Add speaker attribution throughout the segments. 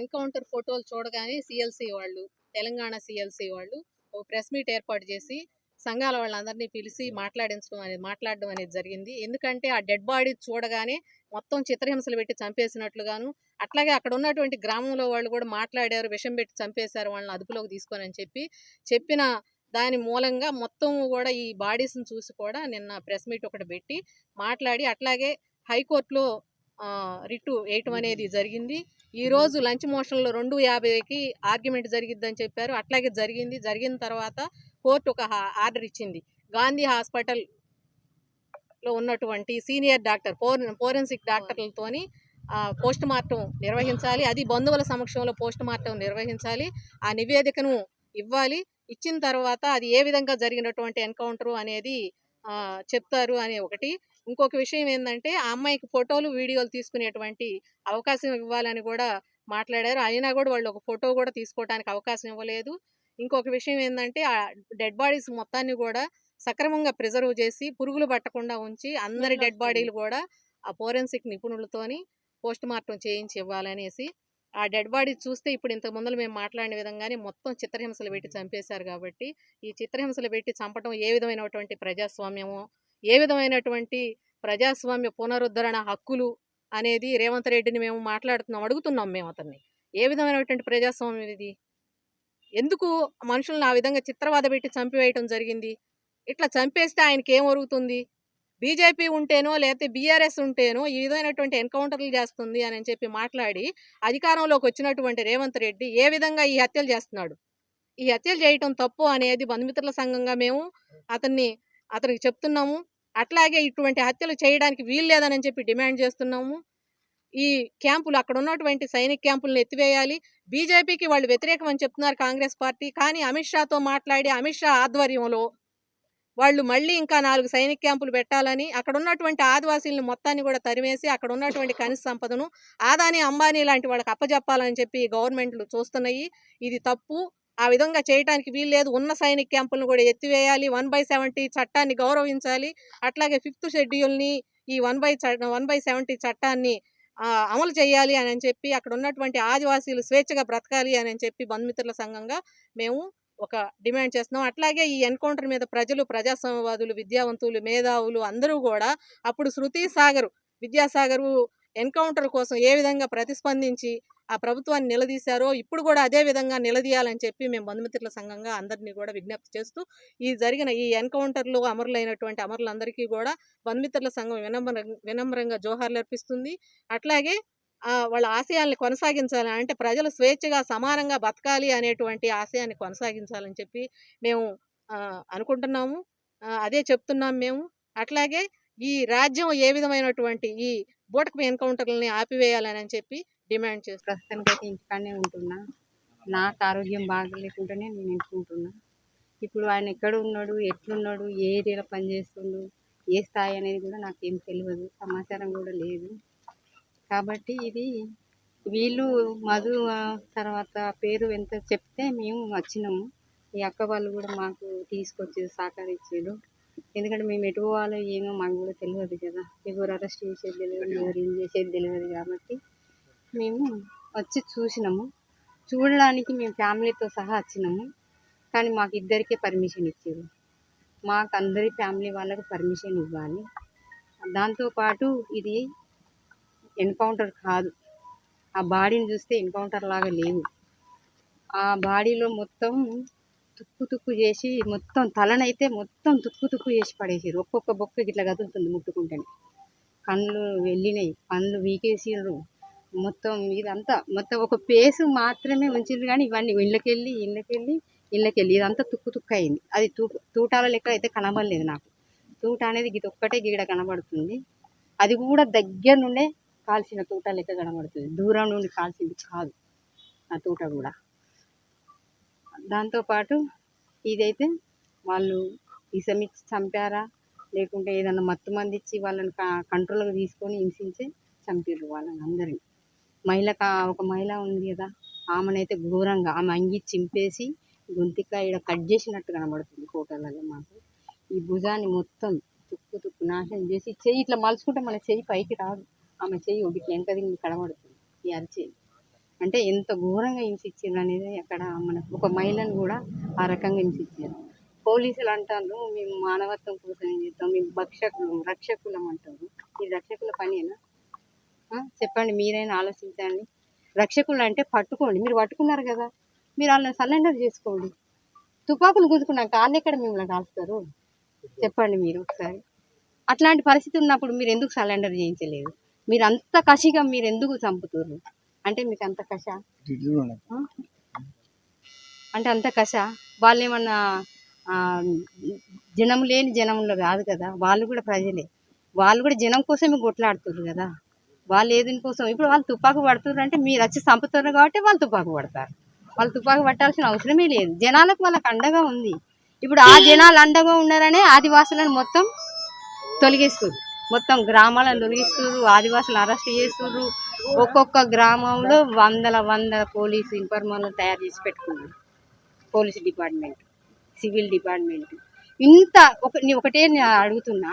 Speaker 1: Encounter ఫోటోలు చూడగానే CLC వాళ్ళు, తెలంగాణ సిఎల్సి వాళ్ళు ఓ ప్రెస్ మీట్ ఏర్పాటు చేసి సంఘాల వాళ్ళందరినీ పిలిచి మాట్లాడడం అనేది జరిగింది. ఎందుకంటే ఆ డెడ్ బాడీ చూడగానే మొత్తం చిత్రహింసలు పెట్టి చంపేసినట్లుగాను, అట్లాగే అక్కడ ఉన్నటువంటి గ్రామంలో వాళ్ళు కూడా మాట్లాడారు, విషం పెట్టి చంపేశారు వాళ్ళని అదుపులోకి తీసుకొని అని చెప్పిన దాని మూలంగా మొత్తం కూడా ఈ బాడీస్ని చూసి కూడా నిన్న ప్రెస్ మీట్ ఒకటి పెట్టి మాట్లాడి, అట్లాగే హైకోర్టులో రిట్ వేయటం అనేది జరిగింది. ఈరోజు లంచ్ మోషన్లో 2:50కి ఆర్గ్యుమెంట్ జరిగిద్దని చెప్పారు. అట్లాగే జరిగింది. జరిగిన తర్వాత కోర్టు ఒక ఆర్డర్ ఇచ్చింది. గాంధీ హాస్పిటల్లో ఉన్నటువంటి సీనియర్ డాక్టర్ ఫోరెన్సిక్ డాక్టర్లతోని పోస్ట్ మార్టం నిర్వహించాలి. అది బంధువుల సమక్షంలో పోస్ట్ మార్టం నిర్వహించాలి. ఆ నివేదికను ఇవ్వాలి. ఇచ్చిన తర్వాత అది ఏ విధంగా జరిగినటువంటి ఎన్కౌంటర్ అనేది చెప్తారు అనే ఒకటి. ఇంకొక విషయం ఏంటంటే ఆ అమ్మాయికి ఫోటోలు వీడియోలు తీసుకునేటువంటి అవకాశం ఇవ్వాలని కూడా మాట్లాడారు. అయినా కూడా వాళ్ళు ఒక ఫోటో కూడా తీసుకోవడానికి అవకాశం ఇవ్వలేదు. ఇంకొక విషయం ఏంటంటే ఆ డెడ్ బాడీస్ మొత్తాన్ని కూడా సక్రమంగా ప్రిజర్వ్ చేసి పురుగులు పట్టకుండా ఉంచి అందరి డెడ్ బాడీలు కూడా ఆ ఫోరెన్సిక్ నిపుణులతోని పోస్ట్ మార్టం చేయించి ఇవ్వాలనేసి. ఆ డెడ్ బాడీ చూస్తే ఇప్పుడు ఇంతకు ముందు మేము మాట్లాడిన విధంగానే మొత్తం చిత్రహింసలు పెట్టి చంపేశారు. కాబట్టి ఈ చిత్రహింసలు పెట్టి చంపడం ఏ విధమైనటువంటి ప్రజాస్వామ్యమో, ఏ విధమైనటువంటి ప్రజాస్వామ్య పునరుద్ధరణ హక్కులు అనేది రేవంత్ రెడ్డిని మేము అడుగుతున్నాం మేము అతన్ని. ఏ విధమైనటువంటి ప్రజాస్వామ్యం ఇది? ఎందుకు మనుషులను ఆ విధంగా చిత్రవద పెట్టి చంపివేయటం జరిగింది? ఇట్లా చంపేస్తే ఆయనకి ఏం ఒరుగుతుంది? బీజేపీ ఉంటేనో లేకపోతే బీఆర్ఎస్ ఉంటేనో ఈ విధమైనటువంటి ఎన్కౌంటర్లు చేస్తుంది అని చెప్పి మాట్లాడి అధికారంలోకి వచ్చినటువంటి రేవంత్ రెడ్డి ఏ విధంగా ఈ హత్యలు చేస్తున్నాడు? ఈ హత్యలు చేయటం తప్పు అనేది బంధుమిత్రుల సంఘంగా మేము అతనికి చెప్తున్నాము. అట్లాగే ఇటువంటి హత్యలు చేయడానికి వీలు లేదని చెప్పి డిమాండ్ చేస్తున్నాము. ఈ క్యాంపులు అక్కడ ఉన్నటువంటి సైనిక క్యాంపులను ఎత్తివేయాలి. బీజేపీకి వాళ్ళు వ్యతిరేకం అని చెప్తున్నారు కాంగ్రెస్ పార్టీ. కానీ అమిత్ షాతో మాట్లాడి అమిత్ షా ఆధ్వర్యంలో వాళ్ళు మళ్ళీ ఇంకా 4 సైనిక క్యాంపులు పెట్టాలని, అక్కడ ఉన్నటువంటి ఆదివాసీలను మొత్తాన్ని కూడా తరిమేసి అక్కడ ఉన్నటువంటి ఖనిజ సంపదను ఆదాని అంబానీ లాంటి వాళ్ళకి అప్పజెప్పాలని చెప్పి గవర్నమెంట్లు చూస్తున్నాయి. ఇది తప్పు. ఆ విధంగా చేయడానికి వీలు లేదు. ఉన్న సైనిక క్యాంపులను కూడా ఎత్తివేయాలి. 1/70 చట్టాన్ని గౌరవించాలి. అట్లాగే 5th షెడ్యూల్ని ఈ 1/70 చట్టాన్ని అమలు చేయాలి అని చెప్పి అక్కడ ఉన్నటువంటి ఆదివాసీలు స్వేచ్ఛగా బ్రతకాలి అని చెప్పి బంధుమిత్రుల సంఘంగా మేము ఒక డిమాండ్ చేస్తున్నాం. అట్లాగే ఈ ఎన్కౌంటర్ మీద ప్రజలు, ప్రజాస్వామ్యవాదులు, విద్యావంతులు, మేధావులు అందరూ కూడా అప్పుడు విద్యాసాగరు ఎన్కౌంటర్ కోసం ఏ విధంగా ప్రతిస్పందించి ఆ ప్రభుత్వాన్ని నిలదీశారో ఇప్పుడు కూడా అదే విధంగా నిలదీయాలని చెప్పి మేము బంధుమిత్రుల సంఘంగా అందరినీ కూడా విజ్ఞప్తి చేస్తూ ఈ జరిగిన ఈ ఎన్కౌంటర్లో అమరులైనటువంటి అమరులందరికీ కూడా బంధుమిత్రుల సంఘం వినమ్రంగా జోహార్లు అర్పిస్తుంది. అట్లాగే వాళ్ళ ఆశయాల్ని కొనసాగించాలి అంటే ప్రజలు స్వేచ్ఛగా సమానంగా బతకాలి అనేటువంటి ఆశయాన్ని కొనసాగించాలని చెప్పి మేము అనుకుంటున్నాము. అదే చెప్తున్నాం మేము. అట్లాగే ఈ రాజ్యం ఏ విధమైనటువంటి ఈ బూటకపు ఎన్కౌంటర్లని ఆపివేయాలని చెప్పి డిమాండ్ చేస్తాం.
Speaker 2: ప్రస్తుతానికైతే ఇంటికాడనే ఉంటున్నా. నాకు ఆరోగ్యం బాగలేకుండానే నేను ఇంటుకుంటున్నా. ఇప్పుడు ఆయన ఎక్కడ ఉన్నాడు, ఎట్లున్నాడు, ఏ ఏరియాలో పనిచేస్తుండు, ఏ స్థాయి అనేది కూడా నాకేం తెలియదు, సమాచారం కూడా లేదు. కాబట్టి ఇది వీళ్ళు మధు తర్వాత పేరు ఎంత చెప్తే మేము వచ్చినాము. ఈ అక్క వాళ్ళు కూడా మాకు తీసుకొచ్చి సహకరించారు. ఎందుకంటే మేము ఎటు పోవాలో ఏమో మాకు కూడా తెలియదు కదా, ఎవరు అరెస్ట్ చేసేది తెలియదు, ఎవరు ఏం చేసేది తెలియదు. కాబట్టి మేము వచ్చి చూసినాము. చూడడానికి మేము ఫ్యామిలీతో సహా వచ్చినాము. కానీ మాకు ఇద్దరికే పర్మిషన్ ఇచ్చారు. మాకు అందరి ఫ్యామిలీ వాళ్ళకి పర్మిషన్ ఇవ్వాలి. దాంతోపాటు ఇది ఎన్కౌంటర్ కాదు. ఆ బాడీని చూస్తే ఎన్కౌంటర్ లాగా లేవు. ఆ బాడీలో మొత్తం తుక్కు చేసి మొత్తం తలనైతే మొత్తం తుక్కు చేసి పడేసారు. ఒక్కొక్క బొక్క ఇట్లా కదులుతుంది ముట్టుకుంటేనే. కళ్ళు వెళ్ళినాయి, కళ్ళు వీకేసిండ్రు. మొత్తం ఇదంతా మొత్తం ఒక పేసు మాత్రమే ఉంచింది. కానీ ఇవన్నీ ఇళ్ళకెళ్ళి ఇదంతా తుక్కు అయింది. అది తూటాల లెక్క అయితే కనబడలేదు నాకు. తూట అనేది ఇది ఒక్కటే గీడ కనబడుతుంది. అది కూడా దగ్గర నుండే కాల్చిన తూట లెక్క కనబడుతుంది, దూరం నుండి కాల్చింది కాదు ఆ తూట కూడా. దాంతోపాటు ఇదైతే వాళ్ళు విషమిచ్చి చంపారా లేకుంటే ఏదన్నా మత్తు మంది ఇచ్చి వాళ్ళని కంట్రోల్గా తీసుకొని హింసించి చంపారు వాళ్ళని అందరినీ. ఒక మహిళ ఉంది కదా, ఆమెనైతే ఘోరంగా ఆమె అంగి చింపేసి గొంతిక ఇక్కడ కట్ చేసినట్టు కనబడుతుంది ఫోటోలలో మాకు. ఈ భుజాన్ని మొత్తం తుక్కు నాశనం చేసి చెయ్యి ఇట్లా మలుచుకుంటే మన చెయ్యి పైకి రాదు. ఆమె చెయ్యి ఒకటి వెనక దిగి కనబడుతుంది ఈ అరిచేయి. అంటే ఎంత ఘోరంగా హింసించారు అనేది అక్కడ మనకు ఒక మహిళను కూడా ఆ రకంగా హింసించారు. పోలీసులు అంటారు మేము మానవత్వం కోసం ఏం చేస్తాం, మేము రక్షకులం అంటారు. ఈ రక్షకుల పనేనా? చెప్పండి, మీరైనా ఆలోచించండి. రక్షకులు అంటే పట్టుకోండి, మీరు పట్టుకున్నారు కదా, మీరు వాళ్ళని సరెండర్ చేసుకోండి. తుపాకులు గుంజుకున్నాక వాళ్ళు ఎక్కడ మిమ్మల్ని కాల్స్తారు చెప్పండి మీరు ఒకసారి. అట్లాంటి పరిస్థితి ఉన్నప్పుడు మీరు ఎందుకు సరెండర్ చేయించలేదు? మీరు అంత కసిగా మీరు ఎందుకు చంపుతారు? అంటే మీకు అంత కష అంటే అంత కష. వాళ్ళు ఏమన్నా జనం లేని జనంలో కాదు కదా, వాళ్ళు కూడా ప్రజలే, వాళ్ళు కూడా జనం కోసమే కొట్లాడుతున్నారు కదా. వాళ్ళు ఏదిని కోసం ఇప్పుడు వాళ్ళు తుపాకు పడుతున్నారు అంటే మీరు వచ్చి చంపుతున్నారు కాబట్టి వాళ్ళు తుపాకు పడతారు. వాళ్ళు తుపాకు పట్టాల్సిన అవసరమే లేదు. జనాలకు వాళ్ళకి అండగా ఉంది. ఇప్పుడు ఆ జనాలు అండగా ఉన్నారనే ఆదివాసులను మొత్తం తొలగిస్తారు, మొత్తం గ్రామాలను తొలగిస్తారు, ఆదివాసులను అరెస్ట్ చేస్తారు. ఒక్కొక్క గ్రామంలో వందల పోలీసు ఇన్ఫార్మర్లను తయారు చేసి పెట్టుకున్నారు. పోలీసు డిపార్ట్మెంట్, సివిల్ డిపార్ట్మెంట్ ఇంత ఒకటే నేను అడుగుతున్నా,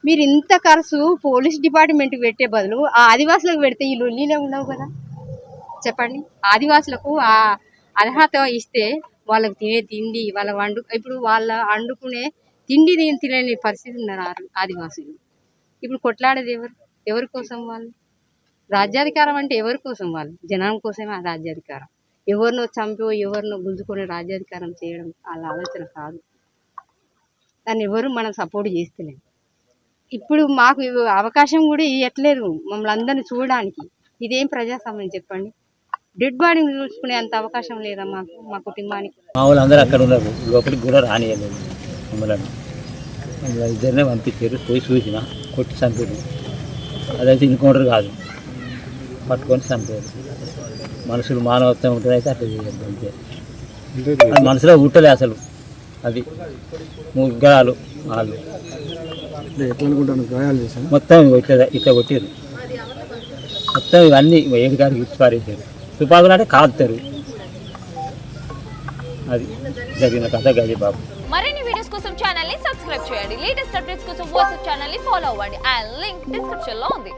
Speaker 2: మీరు ఇంత ఖర్చు పోలీస్ డిపార్ట్మెంట్కి పెట్టే బదులు ఆ ఆదివాసులకు పెడితే ఈ లొల్లీలే ఉండవు కదా. చెప్పండి, ఆదివాసులకు ఆ అర్హత ఇస్తే వాళ్ళకి తినే తిండి వాళ్ళ ఇప్పుడు వాళ్ళ వండుకునే తిండి తినలేని పరిస్థితి ఉన్నారు ఆదివాసులు. ఇప్పుడు కొట్లాడేది ఎవరి కోసం? వాళ్ళు రాజ్యాధికారం అంటే ఎవరి కోసం? వాళ్ళు జనం కోసమే ఆ రాజ్యాధికారం. ఎవరినో చంపో ఎవరినో గుంజుకొని రాజ్యాధికారం చేయడం వాళ్ళ ఆలోచన కాదు. దాన్ని ఎవరు మనం సపోర్ట్ చేస్తలేము. ఇప్పుడు మాకు అవకాశం కూడా ఇవ్వట్లేదు మమ్మల్ని అందరినీ చూడడానికి. ఇదేం ప్రజాస్వామ్యం చెప్పండి? డెడ్ బాడీని చూసుకునే అంత అవకాశం లేదా మాకు, మా కుటుంబానికి?
Speaker 3: మా వాళ్ళు అందరూ అక్కడ ఉన్నారు, లోపలికి కూడా రానియలేదు మమ్మల్ని. ఇద్దరినే పంపించారు, పోయి చూసిన కొట్టి చంపారు. అదైతే ఇన్కౌంటర్ కాదు, పట్టుకొని చంపారు. మనుషులు మానవత్వం ఉంటుంది అయితే అట్లా చేయదు అంతే. అది మనసులో ఉట్టలే అసలు. అది ముగ్గాలు వాళ్ళు మొత్తం ఇట్లా కొట్టారు. మొత్తం ఇవన్నీ ఏడు గారికి ఇచ్చి పారేసారు. తుపాకులు అంటే కాలుతారు. అది జరిగిన కథ గది బాబు.
Speaker 4: మరిన్ని వీడియోస్ కోసం ఛానల్ ని సబ్స్క్రైబ్ చేయండి. లేటెస్ట్ అప్డేట్స్ కోసం వాట్సాప్ ఛానల్ ని ఫాలో అవ్వండి. ఆ లింక్ డిస్క్రిప్షన్ లో ఉంది.